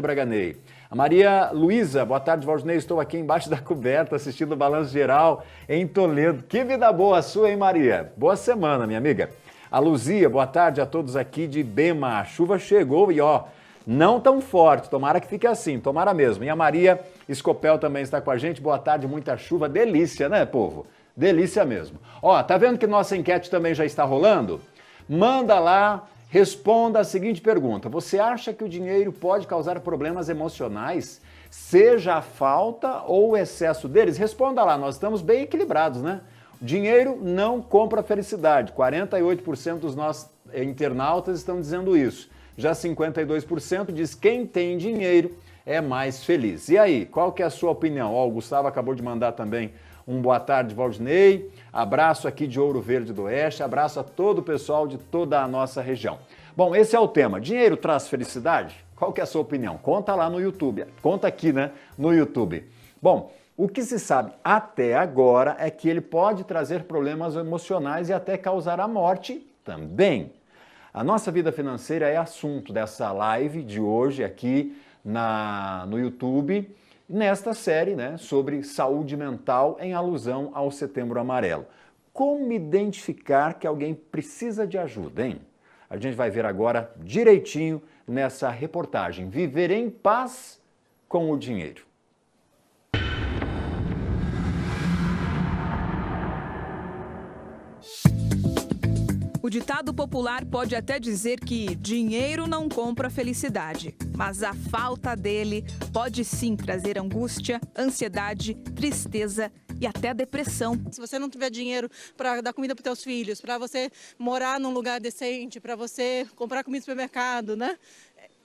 Braganei. A Maria Luísa, boa tarde, Valdinei. Estou aqui embaixo da coberta assistindo o Balanço Geral em Toledo. Que vida boa a sua, hein, Maria? Boa semana, minha amiga. A Luzia, boa tarde a todos aqui de Bema. A chuva chegou e ó, não tão forte, tomara que fique assim, tomara mesmo. E a Maria Escopel também está com a gente. Boa tarde, muita chuva, delícia, né, povo? Delícia mesmo. Ó, tá vendo que nossa enquete também já está rolando? Manda lá. Responda a seguinte pergunta: você acha que o dinheiro pode causar problemas emocionais, seja a falta ou o excesso deles? Responda lá, nós estamos bem equilibrados, né? Dinheiro não compra felicidade. 48% dos nossos internautas estão dizendo isso. Já 52% diz que quem tem dinheiro é mais feliz. E aí, qual que é a sua opinião? Ó, o Gustavo acabou de mandar também um boa tarde, Valdinei. Abraço aqui de Ouro Verde do Oeste. Abraço a todo o pessoal de toda a nossa região. Bom, esse é o tema. Dinheiro traz felicidade? Qual que é a sua opinião? Conta lá no YouTube. Conta aqui, né, no YouTube. Bom, o que se sabe até agora é que ele pode trazer problemas emocionais e até causar a morte também. A nossa vida financeira é assunto dessa live de hoje aqui no YouTube, nesta série, né, sobre saúde mental em alusão ao Setembro Amarelo. Como identificar que alguém precisa de ajuda, hein? A gente vai ver agora direitinho nessa reportagem. Viver em paz com o dinheiro. O ditado popular pode até dizer que dinheiro não compra felicidade, mas a falta dele pode sim trazer angústia, ansiedade, tristeza e até depressão. Se você não tiver dinheiro para dar comida para os teus filhos, para você morar num lugar decente, para você comprar comida no supermercado, né?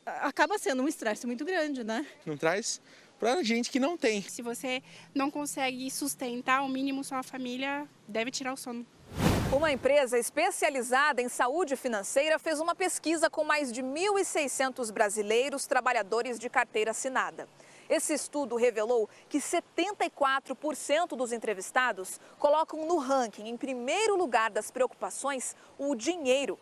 Acaba sendo um estresse muito grande, né? Não traz para gente que não tem. Se você não consegue sustentar o mínimo sua família, deve tirar o sono. Uma empresa especializada em saúde financeira fez uma pesquisa com mais de 1.600 brasileiros trabalhadores de carteira assinada. Esse estudo revelou que 74% dos entrevistados colocam no ranking, em primeiro lugar das preocupações, o dinheiro.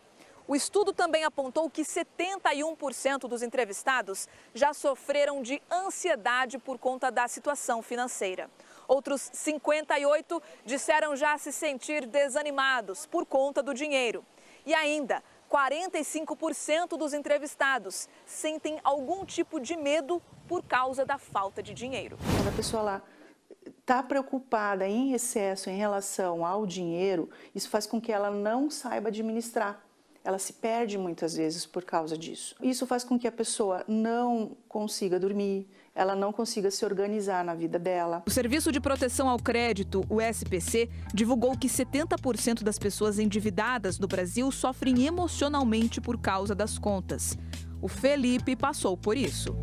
O estudo também apontou que 71% dos entrevistados já sofreram de ansiedade por conta da situação financeira. Outros 58% disseram já se sentir desanimados por conta do dinheiro. E ainda, 45% dos entrevistados sentem algum tipo de medo por causa da falta de dinheiro. Quando a pessoa lá está preocupada em excesso em relação ao dinheiro, isso faz com que ela não saiba administrar. Ela se perde muitas vezes por causa disso. Isso faz com que a pessoa não consiga dormir, ela não consiga se organizar na vida dela. O Serviço de Proteção ao Crédito, o SPC, divulgou que 70% das pessoas endividadas no Brasil sofrem emocionalmente por causa das contas. O Felipe passou por isso.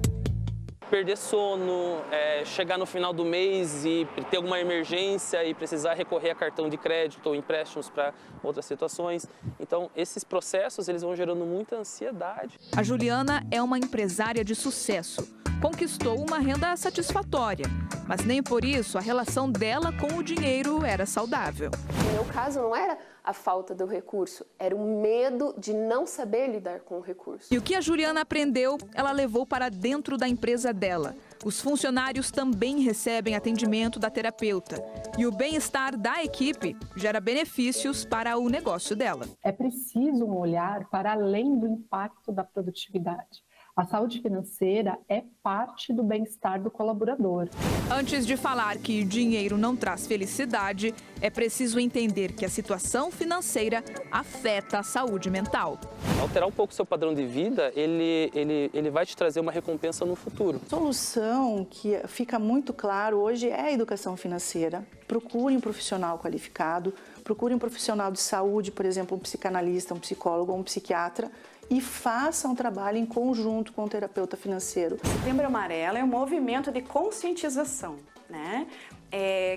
Perder sono, chegar no final do mês e ter alguma emergência e precisar recorrer a cartão de crédito ou empréstimos para outras situações. Então, esses processos eles vão gerando muita ansiedade. A Juliana é uma empresária de sucesso. Conquistou uma renda satisfatória, mas nem por isso a relação dela com o dinheiro era saudável. No meu caso, não era a falta do recurso, era o medo de não saber lidar com o recurso. E o que a Juliana aprendeu, ela levou para dentro da empresa dela. Os funcionários também recebem atendimento da terapeuta. E o bem-estar da equipe gera benefícios para o negócio dela. É preciso um olhar para além do impacto da produtividade. A saúde financeira é parte do bem-estar do colaborador. Antes de falar que dinheiro não traz felicidade, é preciso entender que a situação financeira afeta a saúde mental. Alterar um pouco o seu padrão de vida, ele vai te trazer uma recompensa no futuro. A solução que fica muito claro hoje é a educação financeira. Procure um profissional qualificado, procure um profissional de saúde, por exemplo, um psicanalista, um psicólogo ou um psiquiatra, e faça um trabalho em conjunto com o terapeuta financeiro. Setembro Amarelo é um movimento de conscientização, né?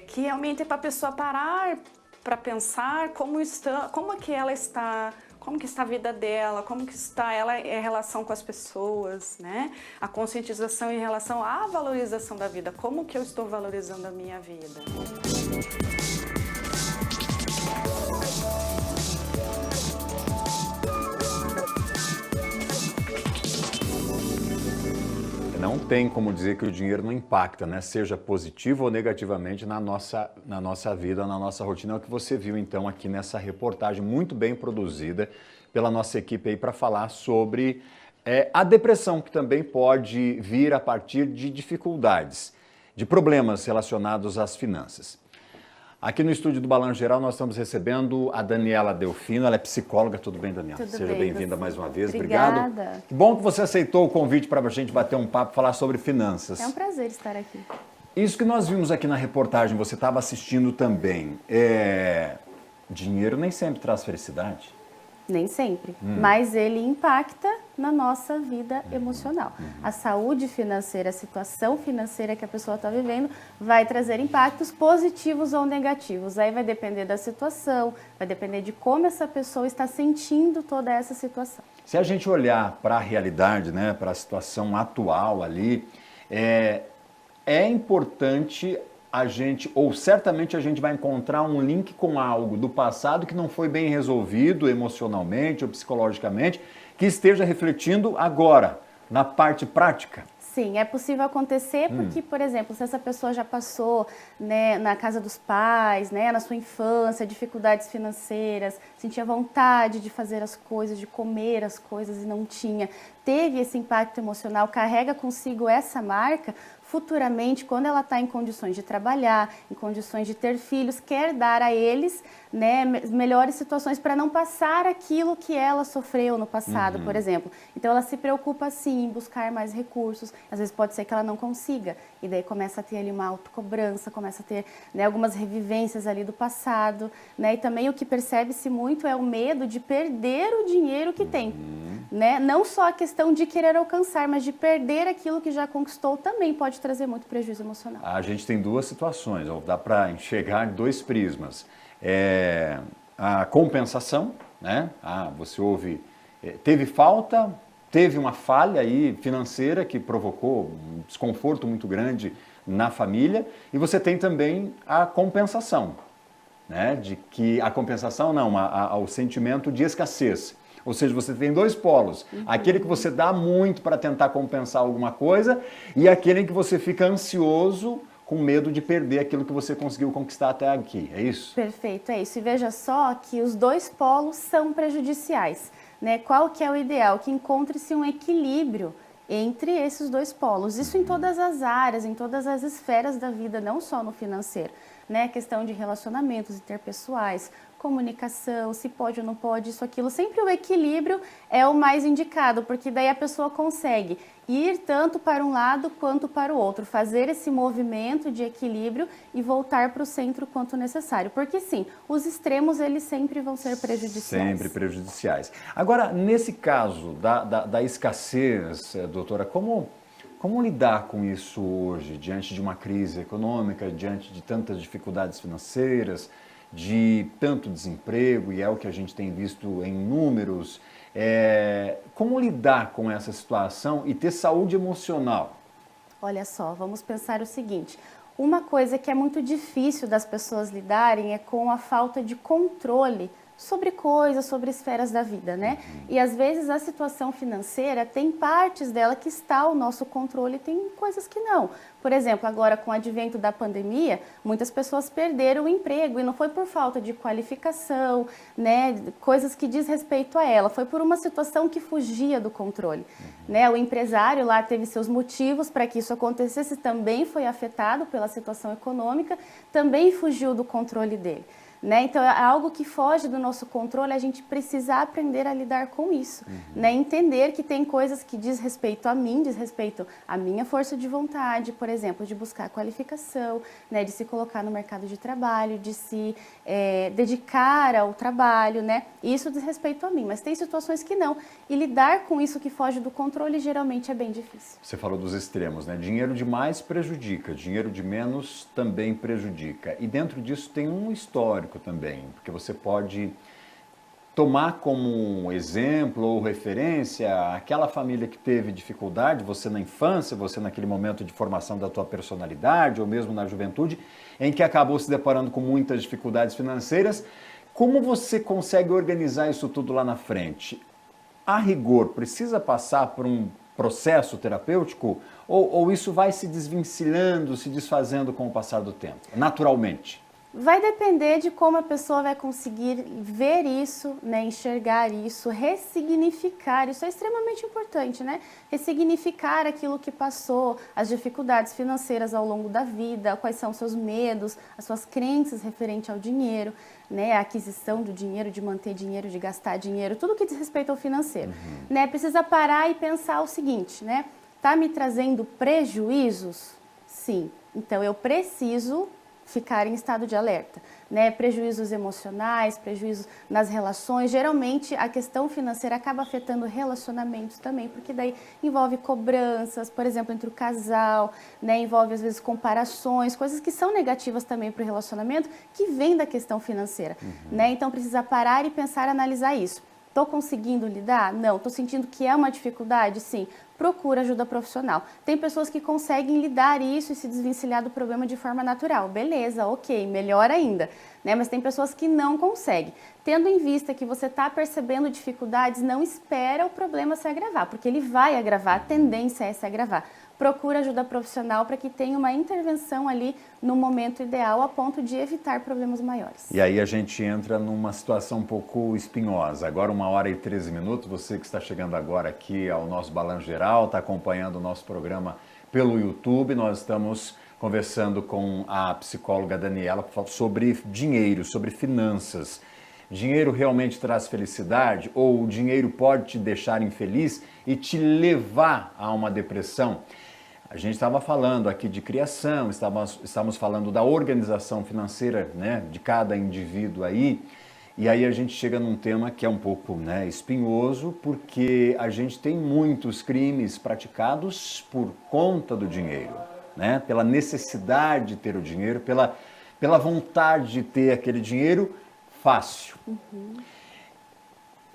Que realmente é para a pessoa parar para pensar como que está a vida dela, como que está ela em relação com as pessoas, né? A conscientização em relação à valorização da vida, como que eu estou valorizando a minha vida. Não tem como dizer que o dinheiro não impacta, né? Seja positivo ou negativamente na nossa vida, na nossa rotina. É o que você viu então aqui nessa reportagem muito bem produzida pela nossa equipe aí para falar sobre a depressão, que também pode vir a partir de dificuldades, de problemas relacionados às finanças. Aqui no estúdio do Balanço Geral nós estamos recebendo a Daniela Delfino, ela é psicóloga. Tudo bem, Daniela? Tudo Seja bem, bem-vinda mais uma vez. Obrigada. Obrigado. Que bom que você aceitou o convite para a gente bater um papo, falar sobre finanças. É um prazer estar aqui. Isso que nós vimos aqui na reportagem, você estava assistindo também. Dinheiro nem sempre traz felicidade. Nem sempre, mas ele impacta na nossa vida emocional. A saúde financeira, a situação financeira que a pessoa está vivendo vai trazer impactos positivos ou negativos. Aí vai depender da situação, vai depender de como essa pessoa está sentindo toda essa situação. Se a gente olhar para a realidade, né, para a situação atual ali, é importante a gente, ou certamente a gente vai encontrar um link com algo do passado que não foi bem resolvido emocionalmente ou psicologicamente, que esteja refletindo agora, na parte prática. Sim, é possível acontecer porque, por exemplo, se essa pessoa já passou, né, na casa dos pais, né, na sua infância, dificuldades financeiras, sentia vontade de fazer as coisas, de comer as coisas e não tinha, teve esse impacto emocional, carrega consigo essa marca, futuramente, quando ela está em condições de trabalhar, em condições de ter filhos, quer dar a eles, né, melhores situações para não passar aquilo que ela sofreu no passado, por exemplo. Então, ela se preocupa, sim, em buscar mais recursos. Às vezes pode ser que ela não consiga. E daí começa a ter ali uma autocobrança, começa a ter, né, algumas revivências ali do passado. Né? E também o que percebe-se muito é o medo de perder o dinheiro que tem. Né? Não só a questão de querer alcançar, mas de perder aquilo que já conquistou também pode trazer muito prejuízo emocional. A gente tem duas situações, dá para enxergar dois prismas. A compensação, né? Você teve falta, teve uma falha aí financeira que provocou um desconforto muito grande na família, e você tem também a compensação, né? De que a compensação não, o sentimento de escassez. Ou seja, você tem dois polos, aquele que você dá muito para tentar compensar alguma coisa e aquele em que você fica ansioso com medo de perder aquilo que você conseguiu conquistar até aqui, é isso? Perfeito, é isso. E veja só que os dois polos são prejudiciais, né? Qual que é o ideal? Que encontre-se um equilíbrio entre esses dois polos. Isso em todas as áreas, em todas as esferas da vida, não só no financeiro, né? Questão de relacionamentos interpessoais, comunicação, se pode ou não pode, isso, aquilo. Sempre o equilíbrio é o mais indicado, porque daí a pessoa consegue ir tanto para um lado quanto para o outro, fazer esse movimento de equilíbrio e voltar para o centro quanto necessário. Porque sim, os extremos eles sempre vão ser prejudiciais. Sempre prejudiciais. Agora, nesse caso da escassez, doutora, como lidar com isso hoje, diante de uma crise econômica, diante de tantas dificuldades financeiras, de tanto desemprego, e é o que a gente tem visto em números? Como lidar com essa situação e ter saúde emocional? Olha só, vamos pensar o seguinte, uma coisa que é muito difícil das pessoas lidarem é com a falta de controle sobre coisas, sobre esferas da vida, né? E às vezes a situação financeira tem partes dela que está ao nosso controle e tem coisas que não. Por exemplo, agora com o advento da pandemia, muitas pessoas perderam o emprego e não foi por falta de qualificação, né? Coisas que diz respeito a ela, foi por uma situação que fugia do controle, né? O empresário lá teve seus motivos para que isso acontecesse, também foi afetado pela situação econômica, também fugiu do controle dele. Né? Então, é algo que foge do nosso controle, a gente precisa aprender a lidar com isso. Né? Entender que tem coisas que diz respeito a mim, diz respeito à minha força de vontade, por exemplo, de buscar qualificação, né? De se colocar no mercado de trabalho, de se dedicar ao trabalho, né? Isso diz respeito a mim, mas tem situações que não. E lidar com isso que foge do controle geralmente é bem difícil. Você falou dos extremos, né? Dinheiro demais prejudica, dinheiro de menos também prejudica. E dentro disso tem um histórico também, porque você pode tomar como exemplo ou referência aquela família que teve dificuldade, você na infância, você naquele momento de formação da tua personalidade, ou mesmo na juventude, em que acabou se deparando com muitas dificuldades financeiras. Como você consegue organizar isso tudo lá na frente? A rigor, precisa passar por um processo terapêutico? Ou isso vai se desvencilhando, se desfazendo com o passar do tempo, naturalmente? Vai depender de como a pessoa vai conseguir ver isso, né, enxergar isso, ressignificar. Isso é extremamente importante, né? Ressignificar aquilo que passou, as dificuldades financeiras ao longo da vida, quais são os seus medos, as suas crenças referente ao dinheiro, né, a aquisição do dinheiro, de manter dinheiro, de gastar dinheiro, tudo que diz respeito ao financeiro. Né? Precisa parar e pensar o seguinte, né? Tá me trazendo prejuízos? Sim. Então eu preciso ficar em estado de alerta, né? Prejuízos emocionais, prejuízos nas relações. Geralmente a questão financeira acaba afetando relacionamentos também, porque daí envolve cobranças, por exemplo, entre o casal, né? Envolve às vezes comparações, coisas que são negativas também para o relacionamento, que vêm da questão financeira, né? Então precisa parar e pensar, analisar isso. Estou conseguindo lidar? Não. Estou sentindo que é uma dificuldade? Sim. Procura ajuda profissional. Tem pessoas que conseguem lidar isso e se desvencilhar do problema de forma natural. Beleza, ok, melhor ainda. Né? Mas tem pessoas que não conseguem. Tendo em vista que você está percebendo dificuldades, não espera o problema se agravar, porque ele vai agravar, a tendência é se agravar. Procura ajuda profissional para que tenha uma intervenção ali no momento ideal, a ponto de evitar problemas maiores. E aí a gente entra numa situação um pouco espinhosa. Agora 1h13, você que está chegando agora aqui ao nosso Balanço Geral, está acompanhando o nosso programa pelo YouTube, nós estamos conversando com a psicóloga Daniela sobre dinheiro, sobre finanças. Dinheiro realmente traz felicidade ou o dinheiro pode te deixar infeliz e te levar a uma depressão? A gente estava falando aqui de criação, estávamos falando da organização financeira, né, de cada indivíduo aí, e aí a gente chega num tema que é um pouco, né, espinhoso, porque a gente tem muitos crimes praticados por conta do dinheiro, né, pela necessidade de ter o dinheiro, pela vontade de ter aquele dinheiro fácil.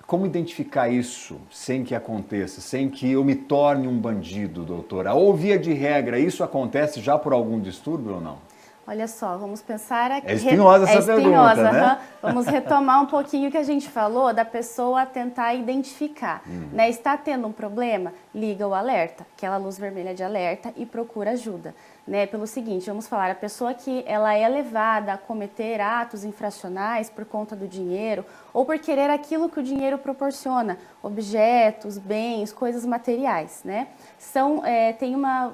Como identificar isso sem que aconteça, sem que eu me torne um bandido, doutora? Ou via de regra, isso acontece já por algum distúrbio ou não? Olha só, vamos pensar aqui... É espinhosa essa pergunta, né? Vamos retomar um pouquinho o que a gente falou da pessoa tentar identificar. Né? Está tendo um problema? Liga o alerta, aquela luz vermelha de alerta e procura ajuda. Né? Pelo seguinte, vamos falar, a pessoa que ela é levada a cometer atos infracionais por conta do dinheiro ou por querer aquilo que o dinheiro proporciona, objetos, bens, coisas materiais, né? Tem uma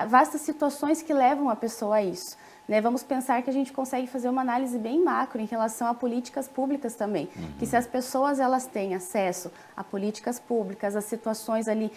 vastas situações que levam a pessoa a isso. Né? Vamos pensar que a gente consegue fazer uma análise bem macro em relação a políticas públicas também. Que se as pessoas elas têm acesso a políticas públicas, a situações ali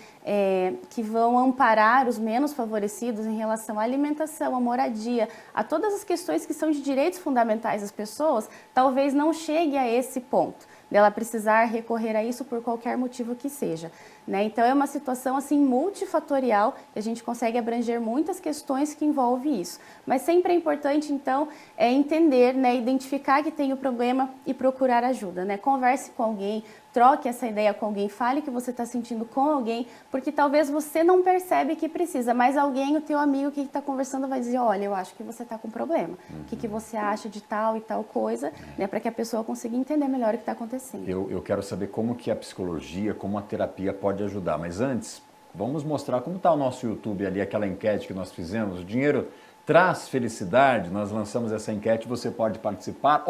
que vão amparar os menos favorecidos em relação à alimentação, à moradia, a todas as questões que são de direitos fundamentais das pessoas, talvez não chegue a esse ponto dela precisar recorrer a isso por qualquer motivo que seja. Né? Então é uma situação assim multifatorial que a gente consegue abranger muitas questões que envolvem isso. Mas sempre é importante então entender, né, identificar que tem o problema e procurar ajuda. Né? Converse com alguém, troque essa ideia com alguém, fale o que você está sentindo com alguém, porque talvez você não percebe que precisa, mas alguém, o teu amigo que está conversando vai dizer, olha, eu acho que você está com problema. O que você acha de tal e tal coisa, né, para que a pessoa consiga entender melhor o que está acontecendo. Eu quero saber como que a psicologia, como a terapia pode ajudar, mas antes, vamos mostrar como está o nosso YouTube ali, aquela enquete que nós fizemos, o dinheiro traz felicidade, nós lançamos essa enquete, você pode participar,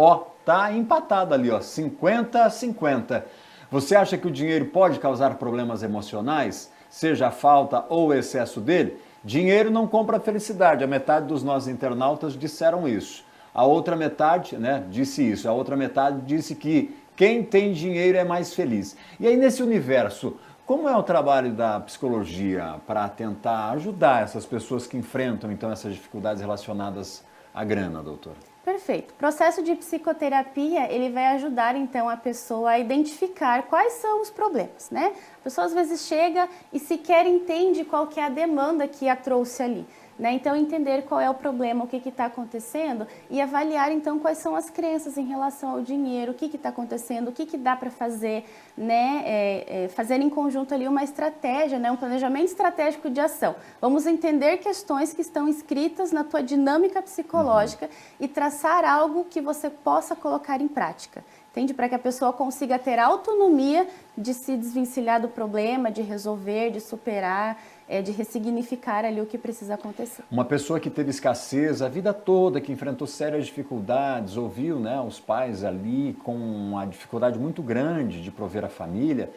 tá empatado ali, 50-50. Você acha que o dinheiro pode causar problemas emocionais, seja a falta ou o excesso dele? Dinheiro não compra felicidade, a metade dos nossos internautas disseram isso. A outra metade, né, disse isso, a outra metade disse que quem tem dinheiro é mais feliz. E aí nesse universo, como é o trabalho da psicologia para tentar ajudar essas pessoas que enfrentam então essas dificuldades relacionadas à grana, doutora? Perfeito. O processo de psicoterapia, ele vai ajudar então a pessoa a identificar quais são os problemas, né? A pessoa às vezes chega e sequer entende qual que é a demanda que a trouxe ali. Né? Então, entender qual é o problema, o que está acontecendo e avaliar, então, quais são as crenças em relação ao dinheiro, o que está acontecendo, o que dá para fazer, né? Fazer em conjunto ali uma estratégia, né? Um planejamento estratégico de ação. Vamos entender questões que estão inscritas na tua dinâmica psicológica e traçar algo que você possa colocar em prática. entende? Para que a pessoa consiga ter autonomia de se desvencilhar do problema, de resolver, de superar, de ressignificar ali o que precisa acontecer. Uma pessoa que teve escassez a vida toda, que enfrentou sérias dificuldades, ouviu, né, os pais ali com uma dificuldade muito grande de prover a família,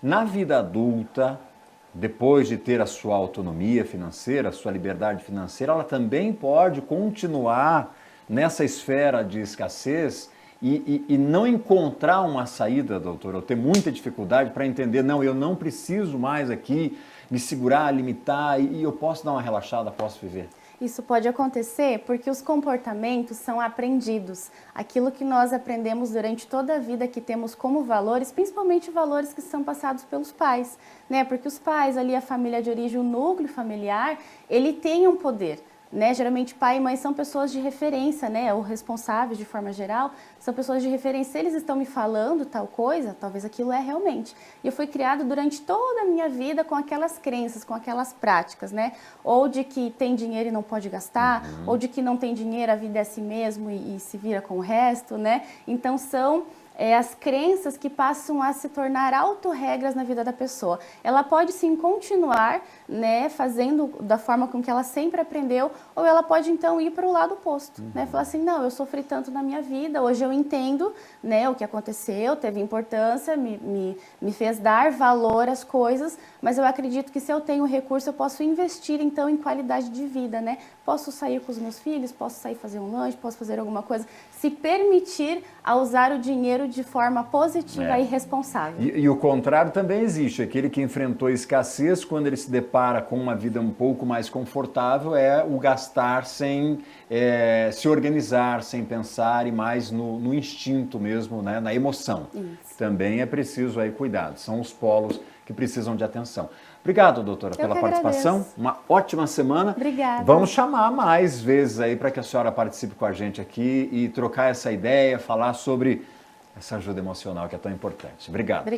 na vida adulta, depois de ter a sua autonomia financeira, a sua liberdade financeira, ela também pode continuar nessa esfera de escassez e não encontrar uma saída, doutor, ou ter muita dificuldade para entender, não, eu não preciso mais aqui me segurar, limitar e eu posso dar uma relaxada, posso viver. Isso pode acontecer porque os comportamentos são aprendidos. Aquilo que nós aprendemos durante toda a vida, que temos como valores, principalmente valores que são passados pelos pais, né? Porque os pais, ali a família de origem, o núcleo familiar, ele tem um poder. Né? Geralmente pai e mãe são pessoas de referência, né? Ou responsáveis de forma geral, são pessoas de referência. Se eles estão me falando tal coisa, talvez aquilo é realmente. E eu fui criado durante toda a minha vida com aquelas crenças, com aquelas práticas, né? Ou de que tem dinheiro e não pode gastar, ou de que não tem dinheiro, a vida é assim mesmo e se vira com o resto, né? Então são as crenças que passam a se tornar autorregras na vida da pessoa. Ela pode sim continuar, né, fazendo da forma com que ela sempre aprendeu, ou ela pode então ir para o lado oposto, né, falar assim, não, eu sofri tanto na minha vida, hoje eu entendo, né, o que aconteceu, teve importância, me fez dar valor às coisas, mas eu acredito que se eu tenho recurso, eu posso investir então em qualidade de vida, né, posso sair com os meus filhos, posso sair fazer um lanche, posso fazer alguma coisa, se permitir a usar o dinheiro de forma positiva e responsável. E o contrário também existe, aquele que enfrentou escassez, quando ele se depara com uma vida um pouco mais confortável, é o gastar sem se organizar, sem pensar e mais no instinto mesmo, né, na emoção. Isso. Também é preciso aí cuidado, são os polos que precisam de atenção. Obrigado, doutora, pela participação. Agradeço. Uma ótima semana. Obrigada. Vamos chamar mais vezes aí para que a senhora participe com a gente aqui e trocar essa ideia, falar sobre essa ajuda emocional que é tão importante. Obrigado. Obrigada.